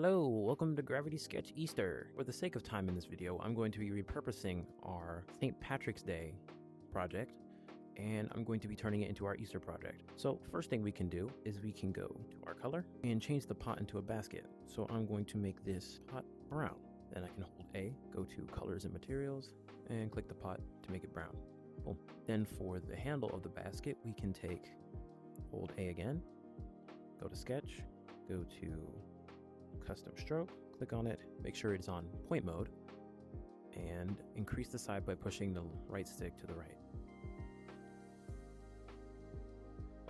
Hello, welcome to Gravity Sketch Easter. For the sake of time in this video, I'm going to be repurposing our St. Patrick's Day project, and I'm going to be turning it into our Easter project. So first thing we can do is we can go to our color and change the pot into a basket. So I'm going to make this pot brown. Then I can hold A, go to colors and materials, and click the pot to make it brown. Boom. Then for the handle of the basket, we can hold A again, go to sketch, go to custom stroke, click on it, make sure it's on point mode, and increase the size by pushing the right stick to the right.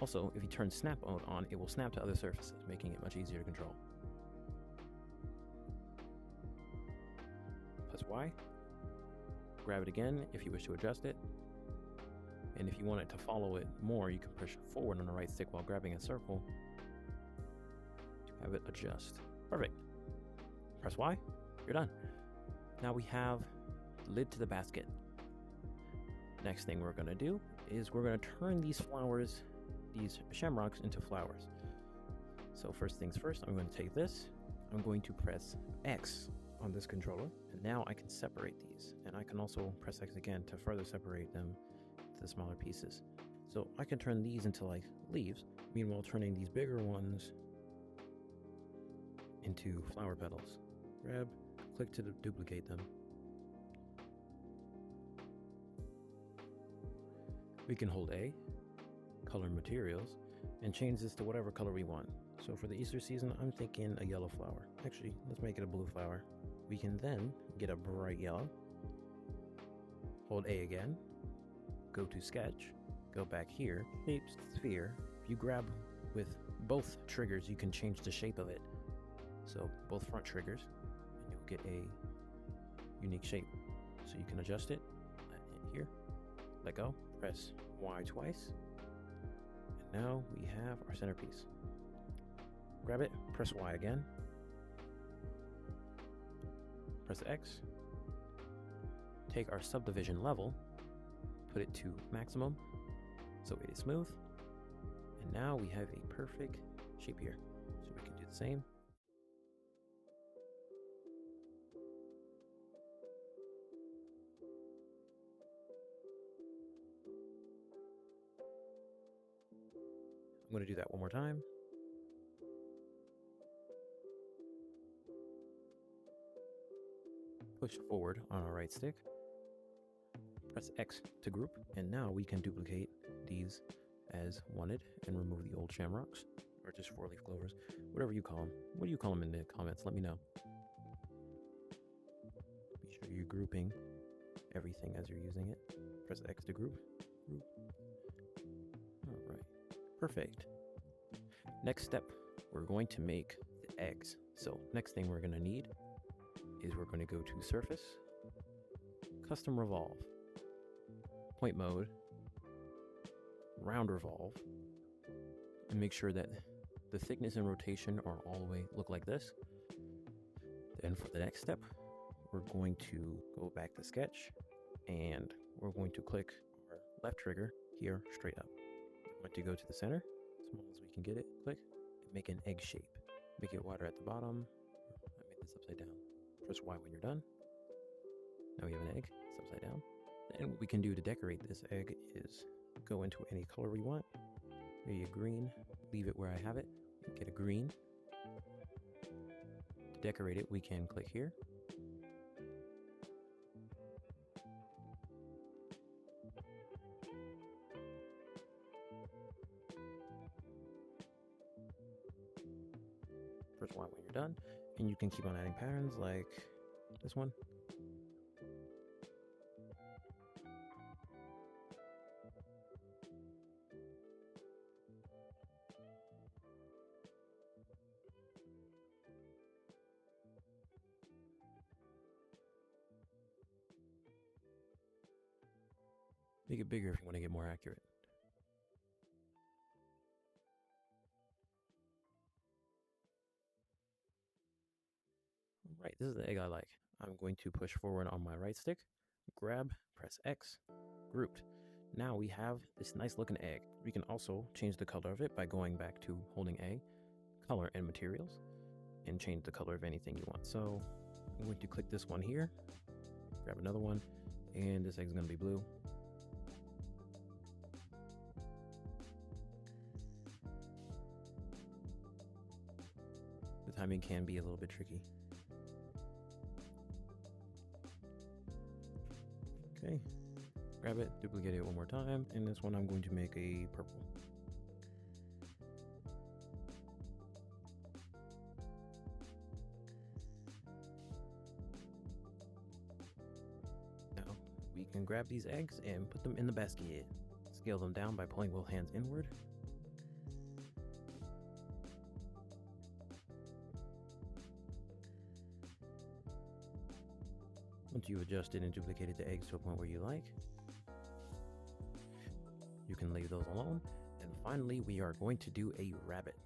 Also, if you turn snap mode on, it will snap to other surfaces, making it much easier to control. Press Y, grab it again if you wish to adjust it, and if you want it to follow it more, you can push forward on the right stick while grabbing a circle to have it adjust. Perfect. Press Y, you're done. Now we have the lid to the basket. Next thing we're gonna do is we're gonna turn these flowers, these shamrocks, into flowers. So first things first, I'm going to take this, I'm going to press X on this controller, and now I can separate these. And I can also press X again to further separate them to the smaller pieces. So I can turn these into like leaves, meanwhile turning these bigger ones into flower petals. Grab, click to duplicate them. We can hold A, color materials, and change this to whatever color we want. So for the Easter season, I'm thinking a yellow flower. Actually, let's make it a blue flower. We can then get a bright yellow, hold A again, go to sketch, go back here, shape, sphere. If you grab with both triggers, you can change the shape of it. So both front triggers, and you'll get a unique shape. So you can adjust it here, let go, press Y twice, and now we have our centerpiece. Grab it, press Y again, press X, take our subdivision level, put it to maximum so it is smooth, and now we have a perfect shape here. So we can do the same. I'm going to do that one more time. Push forward on our right stick. Press X to group. And now we can duplicate these as wanted and remove the old shamrocks, or just four-leaf clovers, whatever you call them. What do you call them in the comments? Let me know. Be sure you're grouping everything as you're using it. Press X to group. All right. Perfect. Next step, we're going to make the eggs. So next thing we're going to need is we're going to go to surface, custom revolve, point mode, round revolve, and make sure that the thickness and rotation are all the way look like this. Then for the next step, we're going to go back to sketch, and we're going to click our left trigger here straight up. We're going to go to the center, as small as we can get it, click, and make an egg shape. Make it wider at the bottom. I made this upside down. Press Y when you're done. Now we have an egg, it's upside down. And what we can do to decorate this egg is go into any color we want. Maybe a green, leave it where I have it, get a green. To decorate it, we can click here. Press Y when you're done, and you can keep on adding patterns like this one. Make it bigger if you want to get more accurate. Right, this is the egg I like. I'm going to push forward on my right stick, grab, press X, grouped. Now we have this nice looking egg. We can also change the color of it by going back to holding A, color and materials, and change the color of anything you want. So I'm going to click this one here, grab another one, and this egg is going to be blue. The timing can be a little bit tricky. Okay, grab it, duplicate it one more time, and this one I'm going to make a purple. Now we can grab these eggs and put them in the basket. Scale them down by pulling both hands inward. Once you've adjusted and duplicated the eggs to a point where you like, you can leave those alone. And finally, we are going to do a rabbit.